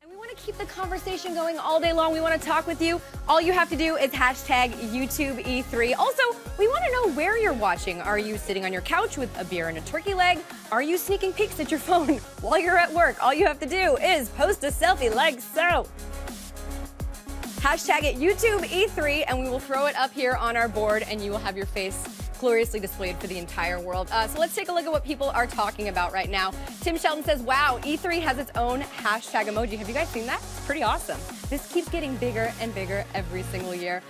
And we want to keep the conversation going all day long. We want to talk with you. All you have to do is hashtag YouTube E3. Also, we want to know where you're watching. Are you sitting on your couch with a beer and a turkey leg? Are you sneaking peeks at your phone while you're at work? All you have to do is post a selfie like so. Hashtag it YouTube E3, and we will throw it up here on our board, and you will have your face gloriously displayed for the entire world. So let's take a look at what people are talking about right now. Tim Shelton says, wow, E3 has its own hashtag emoji. Have you guys seen that? It's pretty awesome. This keeps getting bigger and bigger every single year.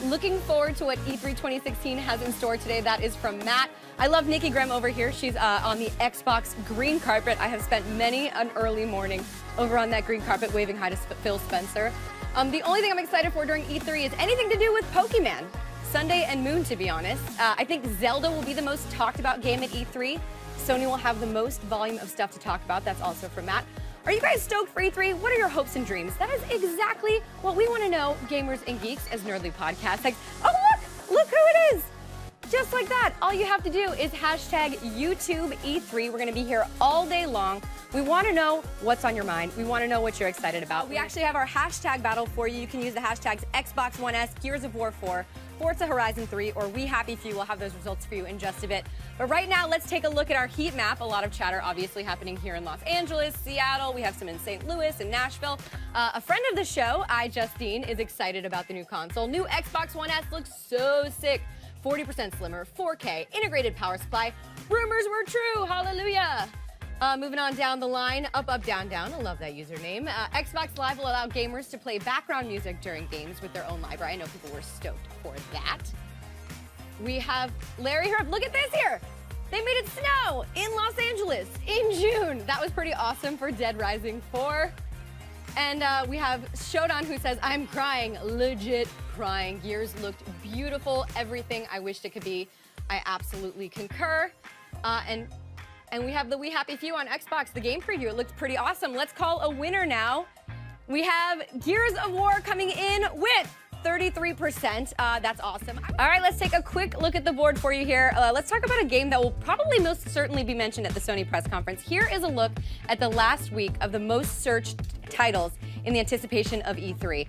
Looking forward to what E3 2016 has in store today. That is from Matt. I love Nikki Graham over here. She's on the Xbox green carpet. I have spent many an early morning over on that green carpet waving hi to Phil Spencer. The only thing I'm excited for during E3 is anything to do with Pokemon. Sunday and Moon, to be honest. I think Zelda will be the most talked about game at E3. Sony will have the most volume of stuff to talk about. That's also from Matt. Are you guys stoked for E3? What are your hopes and dreams? That is exactly what we want to know, gamers and geeks, as Nerdly Podcast. Like, oh, look who it is. Just like that, all you have to do is hashtag YouTube E3. We're going to be here all day long. We want to know what's on your mind. We want to know what you're excited about. We actually have our hashtag battle for you. You can use the hashtags Xbox One S, Gears of War 4, Forza Horizon 3, or We Happy Few. We'll have those results for you in just a bit. But right now, let's take a look at our heat map. A lot of chatter obviously happening here in Los Angeles, Seattle. We have some in St. Louis and Nashville. A friend of the show, Justine, is excited about the new console. New Xbox One S looks so sick. 40% slimmer, 4K, integrated power supply. Rumors were true, hallelujah. Moving on down the line, up, down, down. I love that username. Xbox Live will allow gamers to play background music during games with their own library. I know people were stoked for that. We have Larry here. Look at this here. They made it snow in Los Angeles in June. That was pretty awesome for Dead Rising 4. And we have Shodan who says, I'm crying, legit crying. Gears looked beautiful, everything I wished it could be. I absolutely concur. And we have the We Happy Few on Xbox, the game preview. It looked pretty awesome. Let's call a winner now. We have Gears of War coming in with 33%. That's awesome. All right, let's take a quick look at the board for you here. Let's talk about a game that will probably most certainly be mentioned at the Sony press conference. Here is a look at the last week of the most searched titles in the anticipation of E3.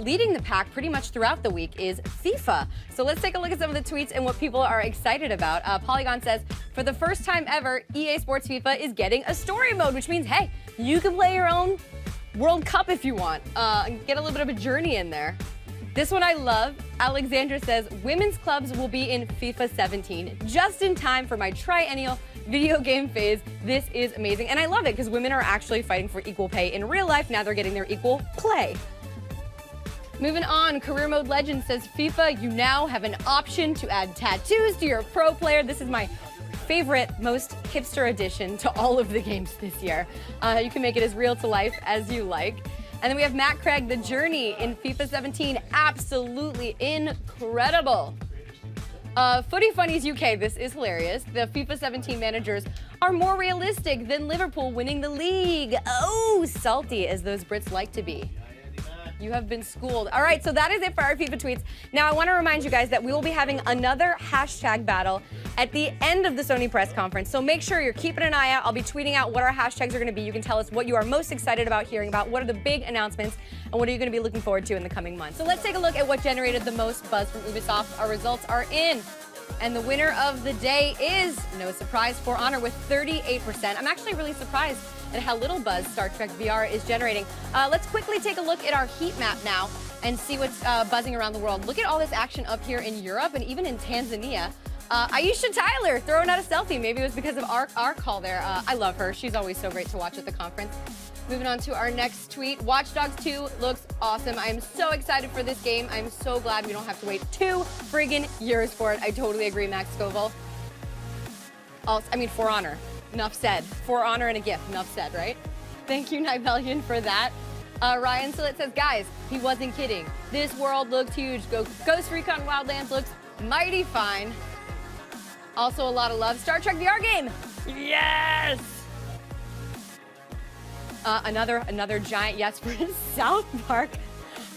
Leading the pack pretty much throughout the week is FIFA. So let's take a look at some of the tweets and what people are excited about. Polygon says, for the first time ever, EA Sports FIFA is getting a story mode, which means, hey, you can play your own World Cup if you want. And get a little bit of a journey in there. This one I love. Alexandra says, women's clubs will be in FIFA 17, just in time for my triennial video game phase. This is amazing. And I love it because women are actually fighting for equal pay in real life. Now they're getting their equal play. Moving on, Career Mode Legend says, FIFA, you now have an option to add tattoos to your pro player. This is my favorite, most hipster addition to all of the games this year. You can make it as real to life as you like. And then we have Matt Craig, The Journey in FIFA 17. Absolutely incredible. Footy Funnies UK, this is hilarious. The FIFA 17 managers are more realistic than Liverpool winning the league. Oh, salty as those Brits like to be. You have been schooled. All right, so that is it for our FIFA tweets. Now, I want to remind you guys that we will be having another hashtag battle at the end of the Sony press conference. So make sure you're keeping an eye out. I'll be tweeting out what our hashtags are going to be. You can tell us what you are most excited about hearing about, what are the big announcements, and what are you going to be looking forward to in the coming months. So let's take a look at what generated the most buzz from Ubisoft. Our results are in. And the winner of the day is, no surprise, For Honor with 38%. I'm actually really surprised at how little buzz Star Trek VR is generating. Let's quickly take a look at our heat map now and see what's buzzing around the world. Look at all this action up here in Europe and even in Tanzania. Aisha Tyler throwing out a selfie. Maybe it was because of our call there. I love her. She's always so great to watch at the conference. Moving on to our next tweet. Watch Dogs 2 looks awesome. I'm so excited for this game. I'm so glad we don't have to wait 2 friggin' years for it. I totally agree, Max Scoville. For Honor. Enough said. For Honor and a gift. Enough said, right? Thank you, Nibelian, for that. Ryan Sillett says, guys, he wasn't kidding. This world looks huge. Ghost Recon Wildlands looks mighty fine. Also a lot of love. Star Trek VR game. Yes! Another giant yes for South Park.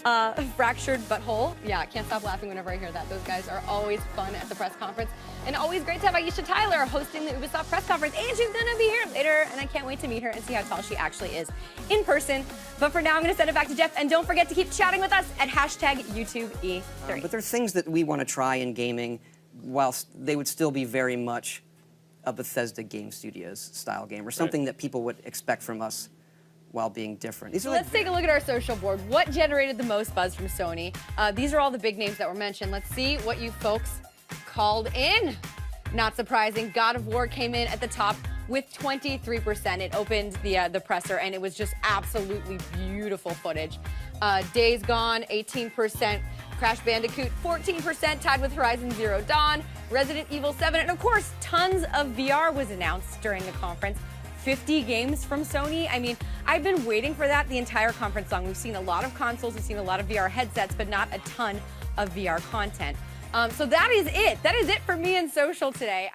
Fractured Butthole. Yeah, I can't stop laughing whenever I hear that. Those guys are always fun at the press conference. And always great to have Aisha Tyler hosting the Ubisoft press conference. And she's gonna be here later, and I can't wait to meet her and see how tall she actually is in person. But for now, I'm gonna send it back to Jeff. And don't forget to keep chatting with us at #YouTubeE3. But there's things that we want to try in gaming whilst they would still be very much a Bethesda Game Studios style game, or something that people would expect from us while being different. So let's take a look at our social board. What generated the most buzz from Sony? These are all the big names that were mentioned. Let's see what you folks called in. Not surprising, God of War came in at the top with 23%. It opened the presser, and it was just absolutely beautiful footage. Days Gone, 18%. Crash Bandicoot, 14%, tied with Horizon Zero Dawn. Resident Evil 7, and of course, tons of VR was announced during the conference. 50 games from Sony. I mean, I've been waiting for that the entire conference long. We've seen a lot of consoles, we've seen a lot of VR headsets, but not a ton of VR content. So that is it. That is it for me and social today.